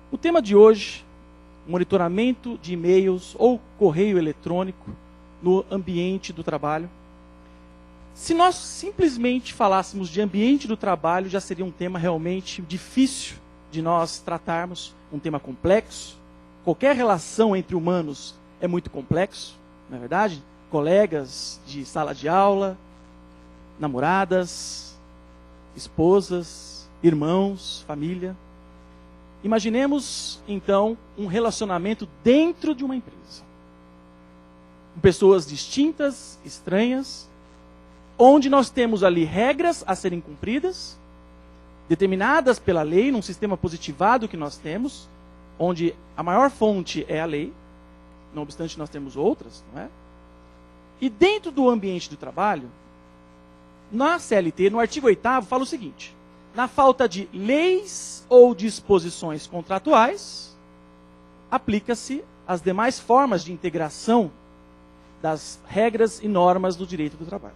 O tema de hoje, monitoramento de e-mails ou correio eletrônico no ambiente do trabalho. Se nós simplesmente falássemos de ambiente do trabalho, já seria um tema realmente difícil de nós tratarmos, um tema complexo. Qualquer relação entre humanos é muito complexo, não é verdade? Colegas de sala de aula, namoradas, esposas, irmãos, família. Imaginemos, então, um relacionamento dentro de uma empresa. Com pessoas distintas, estranhas, onde nós temos ali regras a serem cumpridas, determinadas pela lei, num sistema positivado que nós temos, onde a maior fonte é a lei, não obstante nós temos outras, não é? E dentro do ambiente do trabalho, na CLT, no artigo 8º, fala o seguinte: na falta de leis ou disposições contratuais, aplica-se as demais formas de integração das regras e normas do direito do trabalho.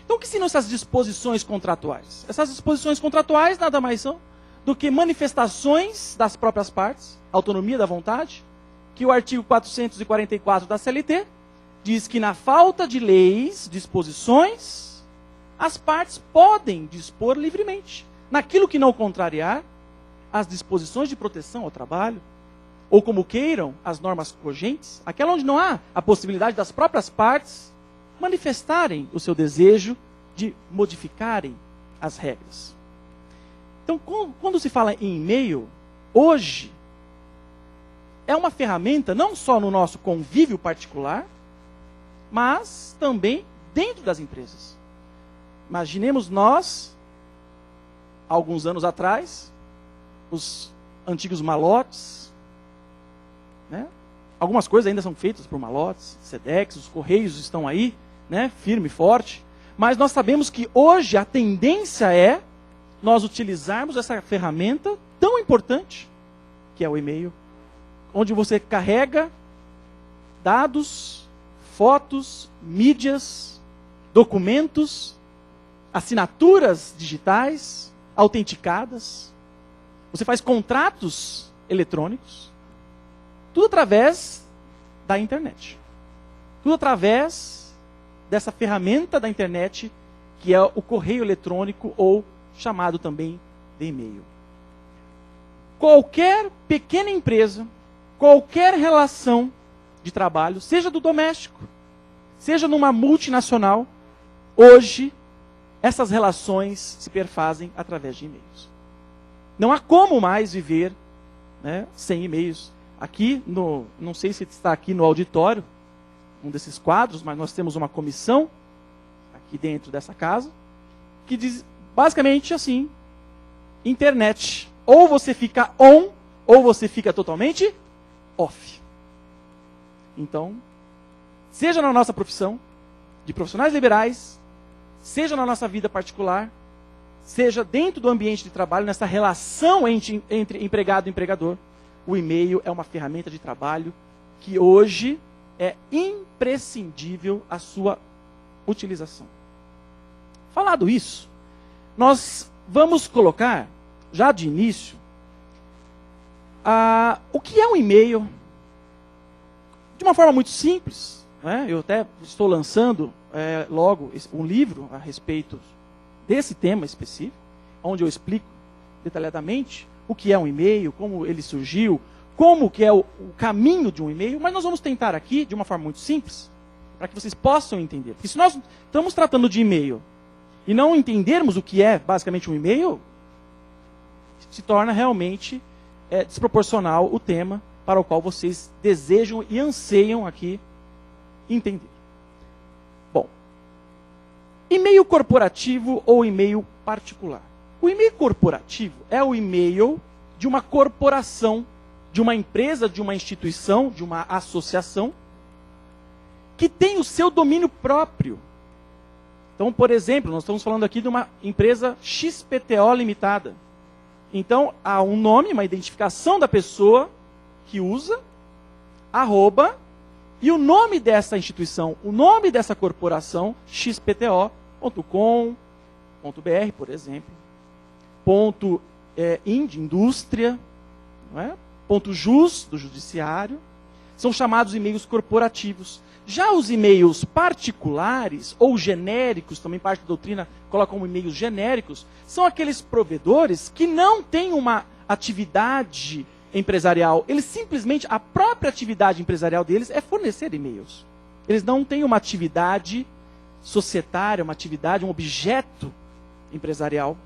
Então, o que são essas disposições contratuais? Essas disposições contratuais nada mais são do que manifestações das próprias partes, autonomia da vontade, que o artigo 444 da CLT diz que na falta de leis, disposições, as partes podem dispor livremente, naquilo que não contrariar as disposições de proteção ao trabalho, ou como queiram, as normas cogentes, aquela onde não há a possibilidade das próprias partes manifestarem o seu desejo de modificarem as regras. Então, quando se fala em e-mail, hoje, é uma ferramenta não só no nosso convívio particular, mas também dentro das empresas. Imaginemos nós, alguns anos atrás, os antigos malotes, né? Algumas coisas ainda são feitas por malotes, Sedex, os correios estão aí, né? Firme e forte, mas nós sabemos que hoje a tendência é nós utilizarmos essa ferramenta tão importante, que é o e-mail, onde você carrega dados, fotos, mídias, documentos, assinaturas digitais, autenticadas. Você faz contratos eletrônicos, tudo através da internet. Tudo através dessa ferramenta da internet, que é o correio eletrônico, ou chamado também de e-mail. Qualquer pequena empresa, qualquer relação de trabalho, seja do doméstico, seja numa multinacional, hoje, essas relações se perfazem através de e-mails. Não há como mais viver, né, sem e-mails. Aqui, não sei se está aqui no auditório, um desses quadros, mas nós temos uma comissão, aqui dentro dessa casa, que diz basicamente assim: internet, ou você fica on, ou você fica totalmente off. Então, seja na nossa profissão, de profissionais liberais, seja na nossa vida particular, seja dentro do ambiente de trabalho, nessa relação entre empregado e empregador, o e-mail é uma ferramenta de trabalho que hoje é imprescindível a sua utilização. Falado isso, nós vamos colocar, já de início, o que é um e-mail, de uma forma muito simples, né? Eu até estou lançando logo um livro a respeito desse tema específico, onde eu explico detalhadamente o que é um e-mail, como ele surgiu, como que é o caminho de um e-mail, mas nós vamos tentar aqui, de uma forma muito simples, para que vocês possam entender. Porque se nós estamos tratando de e-mail e não entendermos o que é basicamente um e-mail, se torna realmente desproporcional o tema para o qual vocês desejam e anseiam aqui entender. Bom, e-mail corporativo ou e-mail particular. O e-mail corporativo é o e-mail de uma corporação, de uma empresa, de uma instituição, de uma associação, que tem o seu domínio próprio. Então, por exemplo, nós estamos falando aqui de uma empresa XPTO limitada. Então, há um nome, uma identificação da pessoa que usa, arroba, e o nome dessa instituição, o nome dessa corporação, xpto.com.br, por exemplo, .in de indústria, não é? .jus, do judiciário, são chamados e-mails corporativos. Já os e-mails particulares ou genéricos, também parte da doutrina coloca como e-mails genéricos, são aqueles provedores que não têm uma atividade empresarial. Eles simplesmente, a própria atividade empresarial deles é fornecer e-mails. Eles não têm uma atividade societária, uma atividade, um objeto empresarial.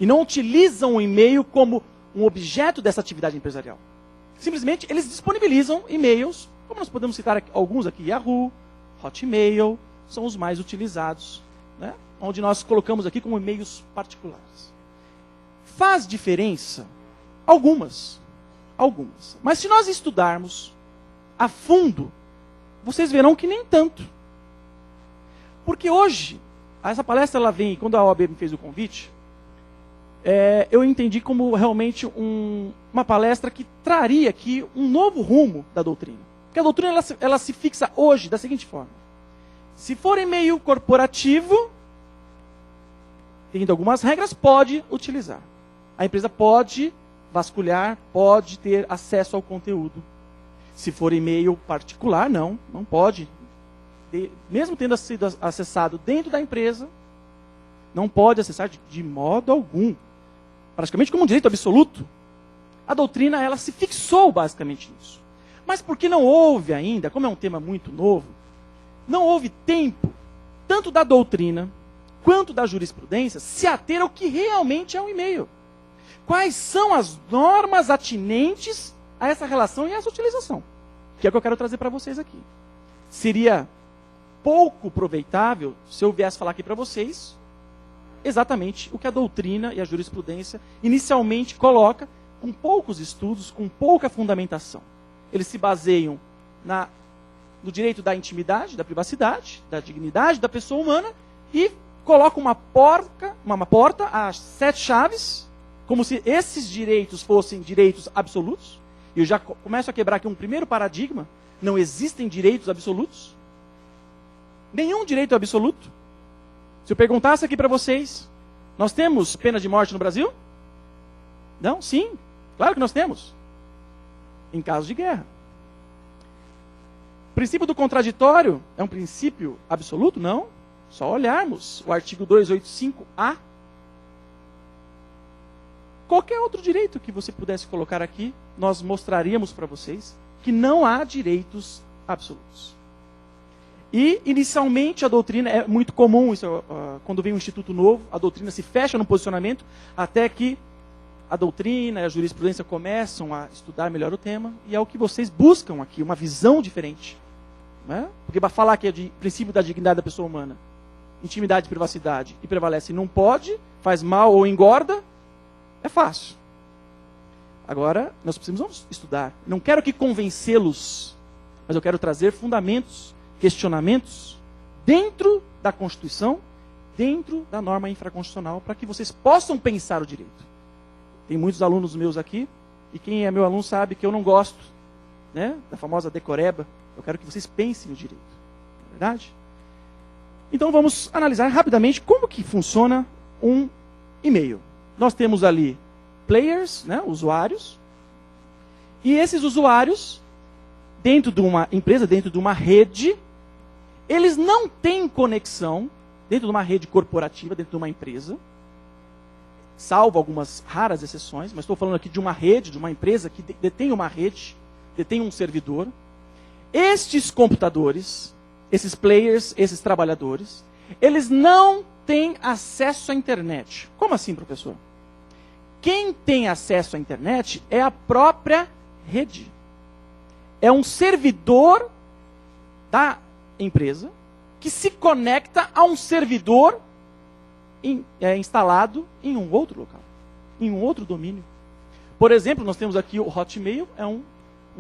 E não utilizam o e-mail como um objeto dessa atividade empresarial. Simplesmente, eles disponibilizam e-mails, como nós podemos citar aqui, alguns aqui, Yahoo, Hotmail, são os mais utilizados, né? Onde nós colocamos aqui como e-mails particulares. Faz diferença? Algumas. Mas se nós estudarmos a fundo, vocês verão que nem tanto. Porque hoje, essa palestra ela vem, quando a OAB me fez o convite, eu entendi como realmente uma palestra que traria aqui um novo rumo da doutrina. Porque a doutrina ela se fixa hoje da seguinte forma. Se for e-mail corporativo, tendo algumas regras, pode utilizar. A empresa pode vasculhar, pode ter acesso ao conteúdo. Se for e-mail particular, não pode. Mesmo tendo sido acessado dentro da empresa, não pode acessar de modo algum. Praticamente como um direito absoluto. A doutrina ela se fixou basicamente nisso. Mas porque não houve ainda, como é um tema muito novo, não houve tempo, tanto da doutrina quanto da jurisprudência, se ater ao que realmente é um e-mail. Quais são as normas atinentes a essa relação e a essa utilização? Que é o que eu quero trazer para vocês aqui. Seria pouco aproveitável se eu viesse falar aqui para vocês exatamente o que a doutrina e a jurisprudência inicialmente coloca, com poucos estudos, com pouca fundamentação. Eles se baseiam no direito da intimidade, da privacidade, da dignidade da pessoa humana e colocam uma porta às 7 chaves, como se esses direitos fossem direitos absolutos. E eu já começo a quebrar aqui um primeiro paradigma. Não existem direitos absolutos. Nenhum direito é absoluto. Se eu perguntasse aqui para vocês, nós temos pena de morte no Brasil? Não? Sim. Claro que nós temos. Em caso de guerra. O princípio do contraditório é um princípio absoluto? Não. Só olharmos o artigo 285-A. Qualquer outro direito que você pudesse colocar aqui, nós mostraríamos para vocês que não há direitos absolutos. E, inicialmente, a doutrina, é muito comum, isso, quando vem um instituto novo, a doutrina se fecha no posicionamento, até que a doutrina e a jurisprudência começam a estudar melhor o tema, e é o que vocês buscam aqui, uma visão diferente. Né? Porque para falar que é de princípio da dignidade da pessoa humana, intimidade e privacidade, e prevalece não pode, faz mal ou engorda, é fácil. Agora, nós precisamos estudar. Não quero aqui convencê-los, mas eu quero trazer fundamentos, questionamentos, dentro da Constituição, dentro da norma infraconstitucional, para que vocês possam pensar o direito. Tem muitos alunos meus aqui, e quem é meu aluno sabe que eu não gosto, né, da famosa decoreba. Eu quero que vocês pensem o direito. Não é verdade? Então vamos analisar rapidamente como que funciona um e-mail. Nós temos ali players, né, usuários, e esses usuários, dentro de uma empresa, dentro de uma rede, eles não têm conexão, dentro de uma rede corporativa, dentro de uma empresa, salvo algumas raras exceções, mas estou falando aqui de uma rede, de uma empresa que detém uma rede, detém um servidor. Estes computadores, esses players, esses trabalhadores, eles não têm acesso à internet. Como assim, professor? Quem tem acesso à internet é a própria rede. É um servidor da empresa que se conecta a um servidor instalado em um outro local, em um outro domínio. Por exemplo, nós temos aqui o Hotmail, é um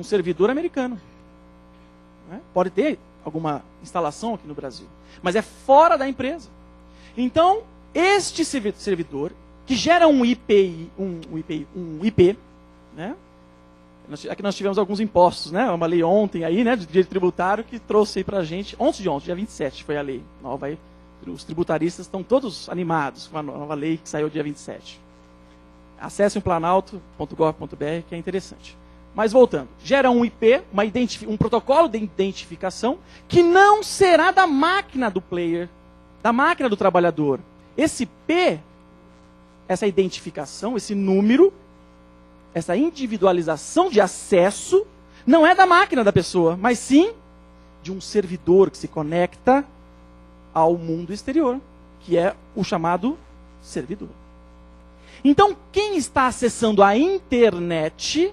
servidor americano. Né? Pode ter alguma instalação aqui no Brasil, mas é fora da empresa. Então, este servidor, que gera um IP, né? Aqui nós tivemos alguns impostos, né? Uma lei ontem aí, né, de direito tributário, que trouxe aí pra gente, ontem, dia 27 foi a lei nova aí. Os tributaristas estão todos animados com a nova lei que saiu dia 27. Acessem o planalto.gov.br, que é interessante. Mas voltando, gera um IP, um protocolo de identificação, que não será da máquina do player, da máquina do trabalhador. Esse P, essa identificação, esse número, essa individualização de acesso, não é da máquina da pessoa, mas sim de um servidor que se conecta ao mundo exterior, que é o chamado servidor. Então, quem está acessando a internet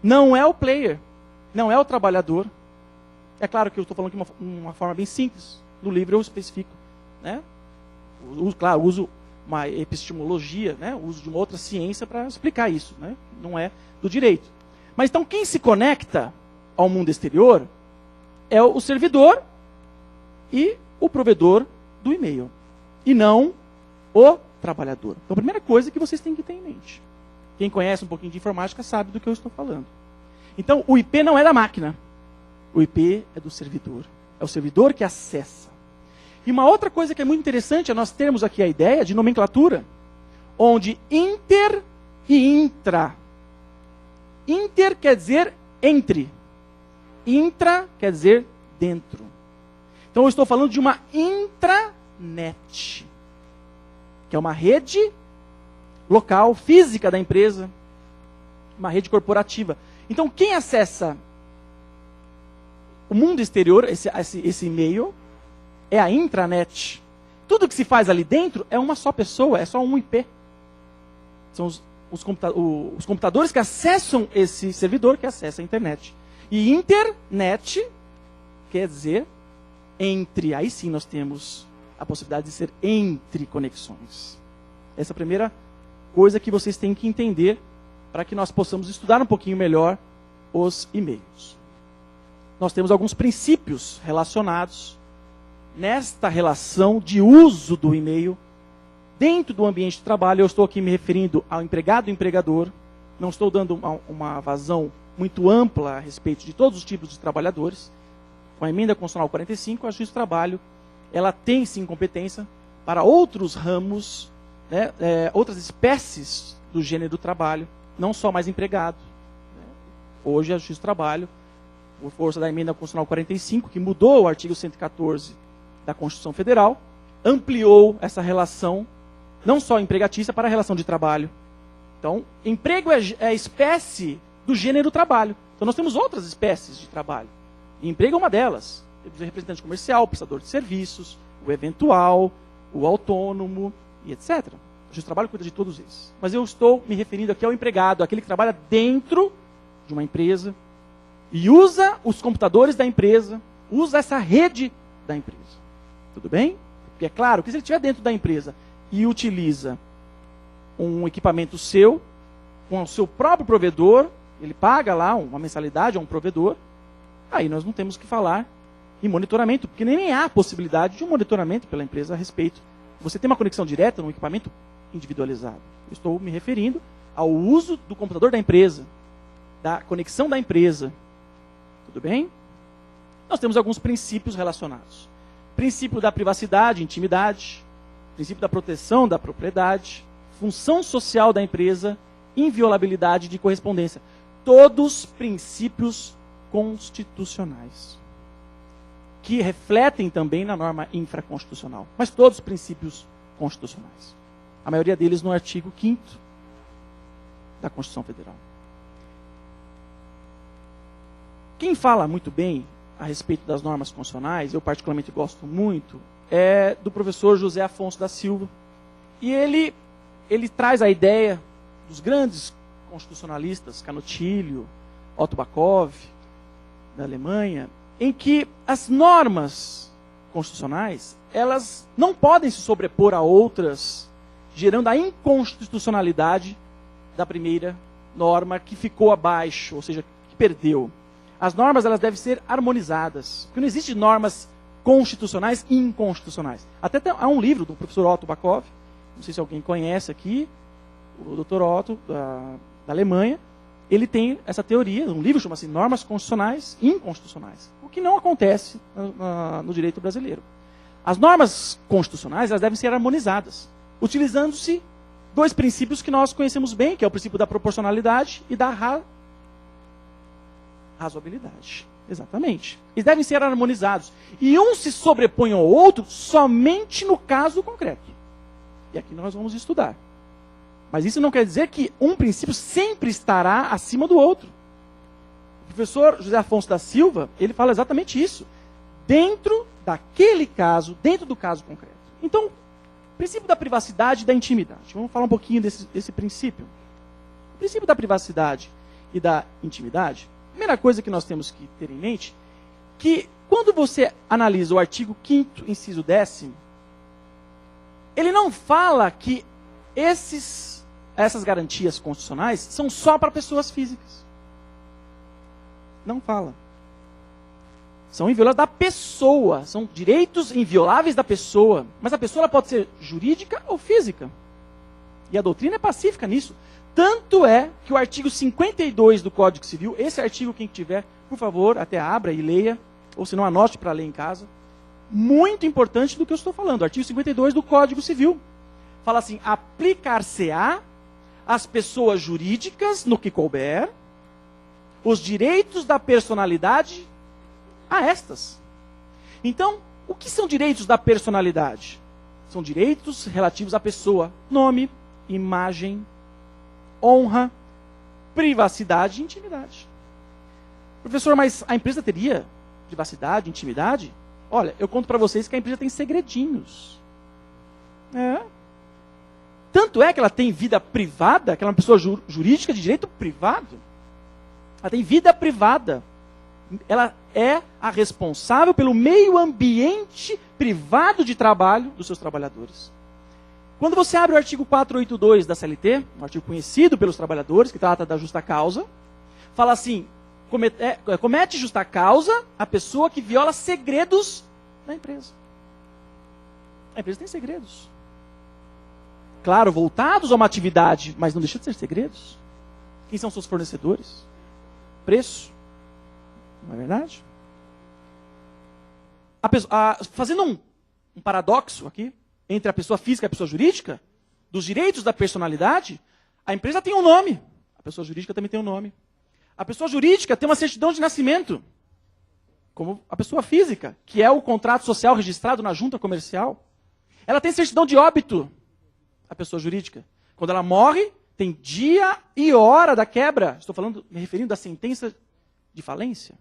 não é o player, não é o trabalhador. É claro que eu estou falando aqui de uma forma bem simples. No livro eu especifico, né? Claro, uso uma epistemologia, né? Uso de uma outra ciência para explicar isso, né? Não é do direito. Mas então quem se conecta ao mundo exterior é o servidor e o provedor do e-mail, e não o trabalhador. Então a primeira coisa que vocês têm que ter em mente. Quem conhece um pouquinho de informática sabe do que eu estou falando. Então o IP não é da máquina. O IP é do servidor. É o servidor que acessa. E uma outra coisa que é muito interessante é nós termos aqui a ideia de nomenclatura, onde inter e intra. Inter quer dizer entre. Intra quer dizer dentro. Então eu estou falando de uma intranet, que é uma rede local, física da empresa, uma rede corporativa. Então quem acessa o mundo exterior, esse e-mail, é a intranet. Tudo que se faz ali dentro é uma só pessoa, é só um IP. São os computadores que acessam esse servidor, que acessa a internet. E internet quer dizer entre. Aí sim nós temos a possibilidade de ser entre conexões. Essa é a primeira coisa que vocês têm que entender para que nós possamos estudar um pouquinho melhor os e-mails. Nós temos alguns princípios relacionados nesta relação de uso do e-mail dentro do ambiente de trabalho. Eu estou aqui me referindo ao empregado e empregador. Não estou dando uma vazão muito ampla a respeito de todos os tipos de trabalhadores. Com a emenda constitucional 45, a Justiça do Trabalho, ela tem sim competência para outros ramos, né, outras espécies do gênero do trabalho, não só mais empregado. Hoje a Justiça do Trabalho, por força da emenda constitucional 45, que mudou o artigo 114 da Constituição Federal, ampliou essa relação, não só empregatícia, para a relação de trabalho. Então, emprego é a espécie do gênero trabalho. Então, nós temos outras espécies de trabalho. E emprego é uma delas. Temos o representante comercial, o prestador de serviços, o eventual, o autônomo, e etc. A Justiça do Trabalho cuida de todos esses. Mas eu estou me referindo aqui ao empregado, aquele que trabalha dentro de uma empresa e usa os computadores da empresa, usa essa rede da empresa. Tudo bem? Porque é claro que se ele estiver dentro da empresa e utiliza um equipamento seu, com o seu próprio provedor, ele paga lá uma mensalidade a um provedor, aí nós não temos que falar em monitoramento, porque nem há possibilidade de um monitoramento pela empresa a respeito. Você tem uma conexão direta num equipamento individualizado. Eu estou me referindo ao uso do computador da empresa, da conexão da empresa. Tudo bem? Nós temos alguns princípios relacionados. Princípio da privacidade, intimidade, princípio da proteção da propriedade, função social da empresa, inviolabilidade de correspondência. Todos princípios constitucionais, que refletem também na norma infraconstitucional, mas todos princípios constitucionais. A maioria deles no artigo 5º da Constituição Federal. Quem fala muito bem a respeito das normas constitucionais, eu particularmente gosto muito, é do professor José Afonso da Silva. E ele traz a ideia dos grandes constitucionalistas, Canutilho, Otto Bakov, da Alemanha, em que as normas constitucionais, elas não podem se sobrepor a outras, gerando a inconstitucionalidade da primeira norma que ficou abaixo, ou seja, que perdeu. As normas, elas devem ser harmonizadas, porque não existem normas constitucionais e inconstitucionais. Até há um livro do professor Otto Bakov, não sei se alguém conhece aqui, o Dr. Otto, da Alemanha, ele tem essa teoria, um livro chama-se Normas Constitucionais e Inconstitucionais, o que não acontece no direito brasileiro. As normas constitucionais, elas devem ser harmonizadas, utilizando-se dois princípios que nós conhecemos bem, que é o princípio da proporcionalidade e da razoabilidade. Exatamente. Eles devem ser harmonizados. E um se sobrepõe ao outro somente no caso concreto. E aqui nós vamos estudar. Mas isso não quer dizer que um princípio sempre estará acima do outro. O professor José Afonso da Silva, ele fala exatamente isso. Dentro daquele caso, dentro do caso concreto. Então, princípio da privacidade e da intimidade. Vamos falar um pouquinho desse princípio. O princípio da privacidade e da intimidade, a primeira coisa que nós temos que ter em mente, que quando você analisa o artigo 5º, inciso 10º, ele não fala que essas garantias constitucionais são só para pessoas físicas. Não fala. São invioláveis da pessoa, são direitos invioláveis da pessoa. Mas a pessoa ela pode ser jurídica ou física. E a doutrina é pacífica nisso. Tanto é que o artigo 52 do Código Civil, esse artigo, quem tiver, por favor, até abra e leia, ou se não, anote para ler em casa. Muito importante do que eu estou falando. O artigo 52 do Código Civil. Fala assim, aplicar-se-á às pessoas jurídicas, no que couber, os direitos da personalidade a estas. Então, o que são direitos da personalidade? São direitos relativos à pessoa. Nome, imagem, honra, privacidade e intimidade. Professor, mas a empresa teria privacidade, intimidade? Olha, eu conto para vocês que a empresa tem segredinhos. Tanto é que ela tem vida privada, que ela é uma pessoa jurídica de direito privado. Ela tem vida privada. Ela é a responsável pelo meio ambiente privado de trabalho dos seus trabalhadores. Quando você abre o artigo 482 da CLT, um artigo conhecido pelos trabalhadores, que trata da justa causa, fala assim, comete justa causa a pessoa que viola segredos da empresa. A empresa tem segredos. Claro, voltados a uma atividade, mas não deixa de ser segredos. Quem são seus fornecedores? Preço. Não é verdade? Fazendo um paradoxo aqui, entre a pessoa física e a pessoa jurídica, dos direitos da personalidade, a empresa tem um nome, a pessoa jurídica também tem um nome. A pessoa jurídica tem uma certidão de nascimento, como a pessoa física, que é o contrato social registrado na junta comercial. Ela tem certidão de óbito, a pessoa jurídica. Quando ela morre, tem dia e hora da quebra. Estou falando, me referindo à sentença de falência.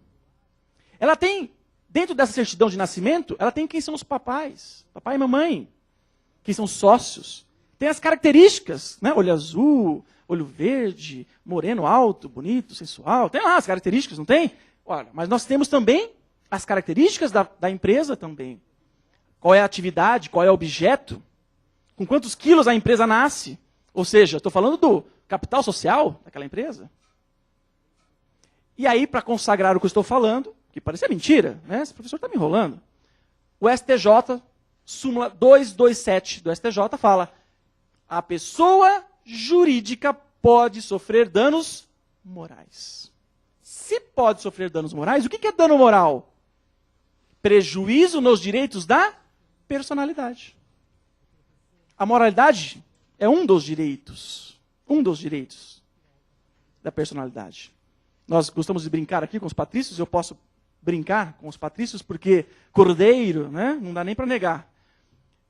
Ela tem, dentro dessa certidão de nascimento, ela tem quem são os papais, papai e mamãe, quem são sócios. Tem as características, né? Olho azul, olho verde, moreno, alto, bonito, sensual. Tem lá as características, não tem? Olha, mas nós temos também as características da empresa também. Qual é a atividade, qual é o objeto, com quantos quilos a empresa nasce. Ou seja, estou falando do capital social daquela empresa. E aí, para consagrar o que eu estou falando, que parecia mentira, né? Esse professor está me enrolando. O STJ, súmula 227 do STJ, fala: a pessoa jurídica pode sofrer danos morais. Se pode sofrer danos morais, o que é dano moral? Prejuízo nos direitos da personalidade. A moralidade é um dos direitos da personalidade. Nós gostamos de brincar aqui com os patrícios, eu posso brincar com os patrícios porque cordeiro, né? Não dá nem para negar.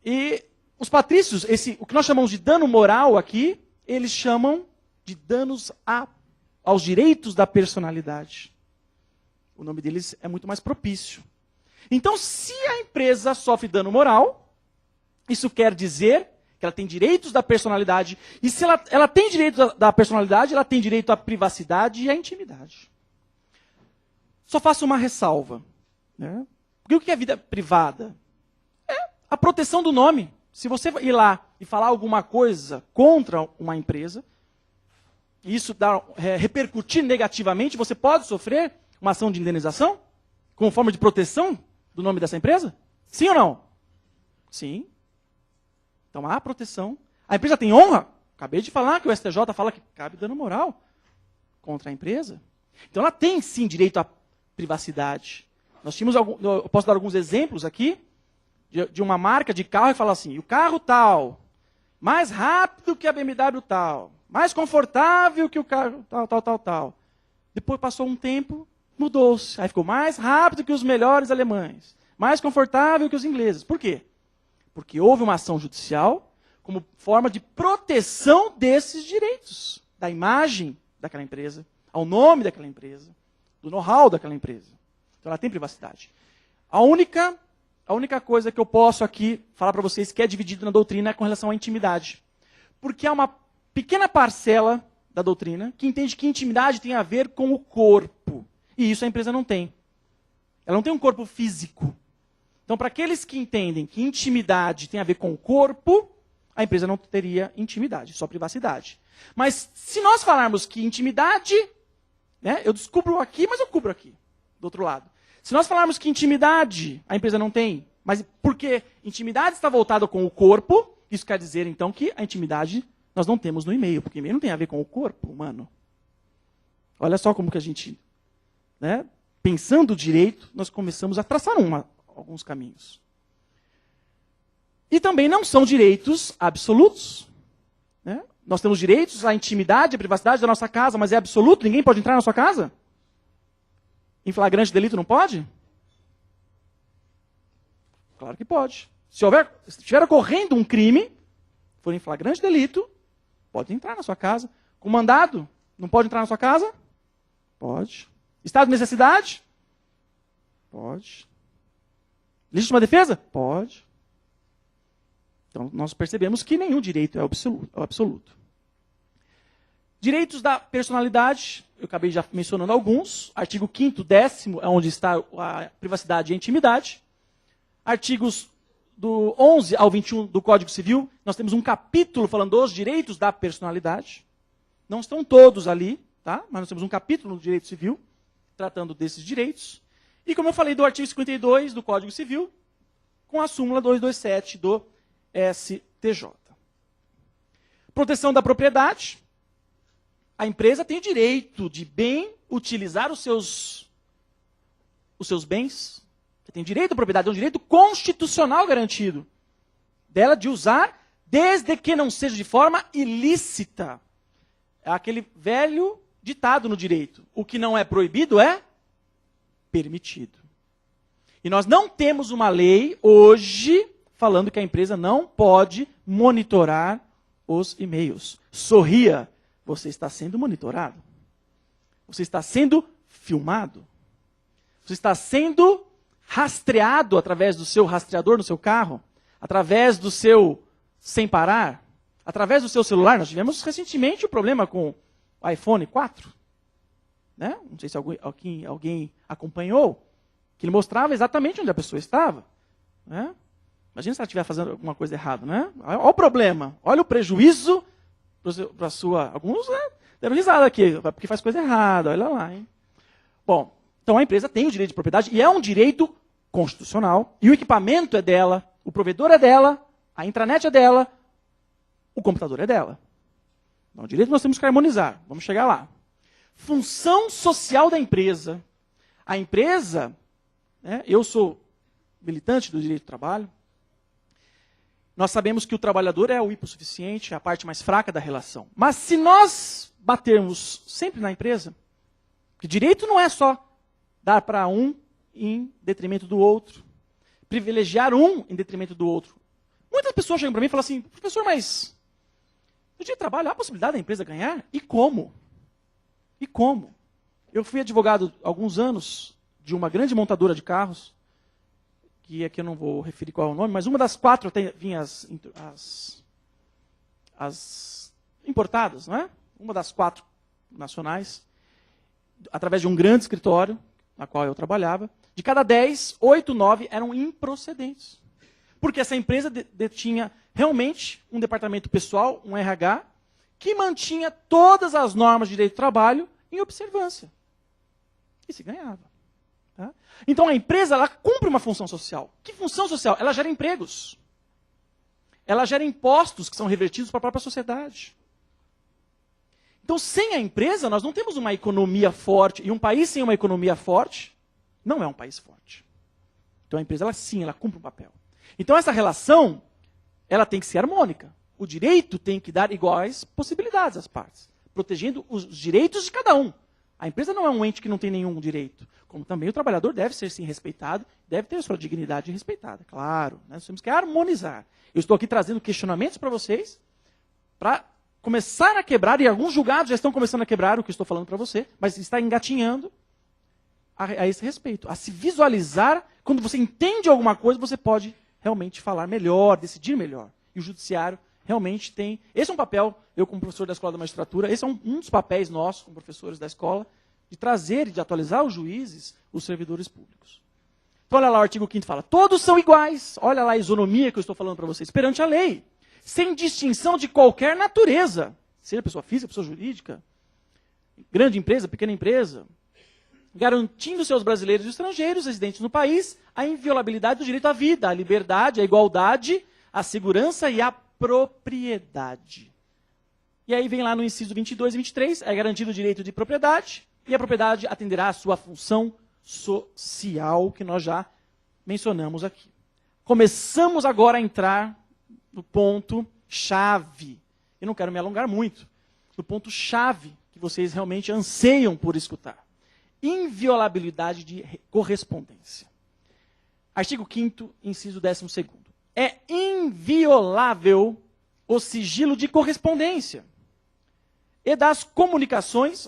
E os patrícios, o que nós chamamos de dano moral aqui, eles chamam de danos aos direitos da personalidade. O nome deles é muito mais propício. Então, se a empresa sofre dano moral, isso quer dizer que ela tem direitos da personalidade. E se ela tem direito da personalidade, ela tem direito à privacidade e à intimidade. Só faço uma ressalva. Né? Porque o que é vida privada? É a proteção do nome. Se você ir lá e falar alguma coisa contra uma empresa, e isso repercutir negativamente, você pode sofrer uma ação de indenização como forma de proteção do nome dessa empresa? Sim ou não? Sim. Então há proteção. A empresa tem honra? Acabei de falar que o STJ fala que cabe dano moral contra a empresa. Então ela tem sim direito à privacidade. Nós tínhamos eu posso dar alguns exemplos aqui de uma marca de carro e falar assim, o carro tal, mais rápido que a BMW tal, mais confortável que o carro tal. Depois passou um tempo, mudou-se. Aí ficou mais rápido que os melhores alemães, mais confortável que os ingleses. Por quê? Porque houve uma ação judicial como forma de proteção desses direitos, da imagem daquela empresa, ao nome daquela empresa, do know-how daquela empresa. Então ela tem privacidade. A única coisa que eu posso aqui falar para vocês que é dividido na doutrina é com relação à intimidade. Porque há uma pequena parcela da doutrina que entende que intimidade tem a ver com o corpo. E isso a empresa não tem. Ela não tem um corpo físico. Então, para aqueles que entendem que intimidade tem a ver com o corpo, a empresa não teria intimidade, só privacidade. Mas se nós falarmos que intimidade, né, eu descubro aqui, mas eu cubro aqui, do outro lado. Se nós falarmos que intimidade a empresa não tem, mas porque intimidade está voltada com o corpo, isso quer dizer então que a intimidade nós não temos no e-mail, porque e-mail não tem a ver com o corpo humano. Olha só como que a gente, né, pensando direito, nós começamos a traçar alguns caminhos. E também não são direitos absolutos. Né? Nós temos direitos à intimidade, à privacidade da nossa casa, mas é absoluto? Ninguém pode entrar na sua casa? Em flagrante delito não pode? Claro que pode. Se estiver ocorrendo um crime, for em flagrante delito, pode entrar na sua casa. Com mandado, não pode entrar na sua casa? Pode. Estado de necessidade? Pode. Legítima defesa? Pode. Então, nós percebemos que nenhum direito é absoluto. Direitos da personalidade, eu acabei já mencionando alguns. Artigo 5º, 10º, é onde está a privacidade e a intimidade. Artigos do 11 ao 21 do Código Civil, nós temos um capítulo falando dos direitos da personalidade. Não estão todos ali, tá? Mas nós temos um capítulo no direito civil tratando desses direitos. E como eu falei do artigo 52 do Código Civil, com a súmula 227 do STJ. Proteção da propriedade. A empresa tem o direito de bem utilizar os seus bens. Você tem direito à propriedade, é um direito constitucional garantido. Dela de usar, desde que não seja de forma ilícita. É aquele velho ditado no direito. O que não é proibido é permitido. E nós não temos uma lei hoje falando que a empresa não pode monitorar os e-mails. Sorria, você está sendo monitorado. Você está sendo filmado. Você está sendo rastreado através do seu rastreador no seu carro, através do seu sem parar, através do seu celular. Nós tivemos recentemente o problema com o iPhone 4. Né? Não sei se alguém acompanhou, que ele mostrava exatamente onde a pessoa estava. Né? Imagina se ela estiver fazendo alguma coisa errada. Né? Olha o problema, olha o prejuízo para a sua... Alguns deram risada aqui, porque faz coisa errada, olha lá. Hein? Bom, então a empresa tem o direito de propriedade e é um direito constitucional. E o equipamento é dela, o provedor é dela, a intranet é dela, o computador é dela. Então, o direito nós temos que harmonizar, vamos chegar lá. Função social da empresa. A empresa, né, eu sou militante do direito do trabalho, nós sabemos que o trabalhador é o hipossuficiente, é a parte mais fraca da relação. Mas se nós batermos sempre na empresa, porque direito não é só dar para um em detrimento do outro, privilegiar um em detrimento do outro. Muitas pessoas chegam para mim e falam assim, professor, mas no dia de trabalho há a possibilidade da empresa ganhar? E como? E como? Eu fui advogado há alguns anos de uma grande montadora de carros, que aqui eu não vou referir qual é o nome, mas uma das 4 vinha as importadas, não é? Uma das 4 nacionais, através de um grande escritório, na qual eu trabalhava. De cada 10, 8, 9 eram improcedentes. Porque essa empresa detinha realmente um departamento pessoal, um RH, que mantinha todas as normas de direito do trabalho em observância. E se ganhava. Tá? Então a empresa ela cumpre uma função social. Que função social? Ela gera empregos. Ela gera impostos que são revertidos para a própria sociedade. Então sem a empresa nós não temos uma economia forte. E um país sem uma economia forte não é um país forte. Então a empresa ela, sim, ela cumpre um papel. Então essa relação ela tem que ser harmônica. O direito tem que dar iguais possibilidades às partes, protegendo os direitos de cada um. A empresa não é um ente que não tem nenhum direito. Como também o trabalhador deve ser, sim, respeitado, deve ter a sua dignidade respeitada. Claro, né? Nós temos que harmonizar. Eu estou aqui trazendo questionamentos para vocês, para começar a quebrar, e alguns julgados já estão começando a quebrar o que eu estou falando para você, mas está engatinhando a esse respeito. A se visualizar, quando você entende alguma coisa, você pode realmente falar melhor, decidir melhor. E o judiciário realmente tem... Esse é um papel, eu como professor da Escola da Magistratura, esse é um dos papéis nossos, como professores da escola, de trazer e de atualizar os juízes, os servidores públicos. Então olha lá o artigo 5º fala, todos são iguais, olha lá a isonomia que eu estou falando para vocês, perante a lei, sem distinção de qualquer natureza, seja pessoa física, pessoa jurídica, grande empresa, pequena empresa, garantindo seus brasileiros e estrangeiros residentes no país a inviolabilidade do direito à vida, à liberdade, à igualdade, à segurança e à propriedade. E aí vem lá no inciso 22 e 23, é garantido o direito de propriedade, e a propriedade atenderá à sua função social, que nós já mencionamos aqui. Começamos agora a entrar no ponto-chave. Eu não quero me alongar muito. No ponto-chave que vocês realmente anseiam por escutar. Inviolabilidade de correspondência. Artigo 5º, inciso 12º. É inviolável o sigilo de correspondência e das comunicações,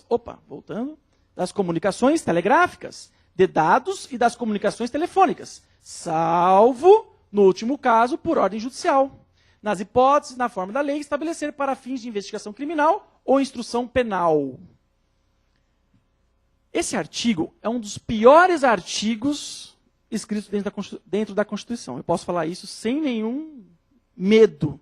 das comunicações telegráficas, de dados e das comunicações telefônicas, salvo, no último caso, por ordem judicial, nas hipóteses, na forma da lei, estabelecer para fins de investigação criminal ou instrução penal. Esse artigo é um dos piores artigos escritos dentro da Constituição. Eu posso falar isso sem nenhum medo.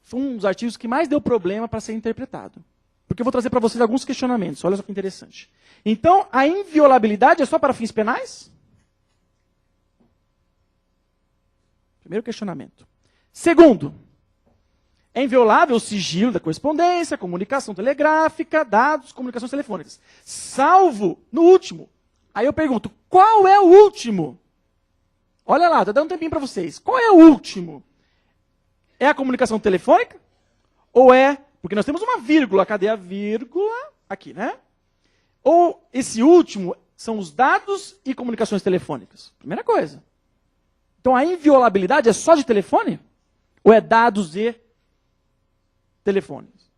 Foi um dos artigos que mais deu problema para ser interpretado. Porque eu vou trazer para vocês alguns questionamentos. Olha só que interessante. Então, a inviolabilidade é só para fins penais? Primeiro questionamento. Segundo, é inviolável o sigilo da correspondência, comunicação telegráfica, dados, comunicações telefônicas. Salvo no último. Aí eu pergunto, qual é o último? Olha lá, estou dando um tempinho para vocês. Qual é o último? É a comunicação telefônica? Ou é... Porque nós temos uma vírgula, cadê a vírgula? Aqui, né? Ou esse último são os dados e comunicações telefônicas? Primeira coisa. Então a inviolabilidade é só de telefone? Ou é dados e telefones?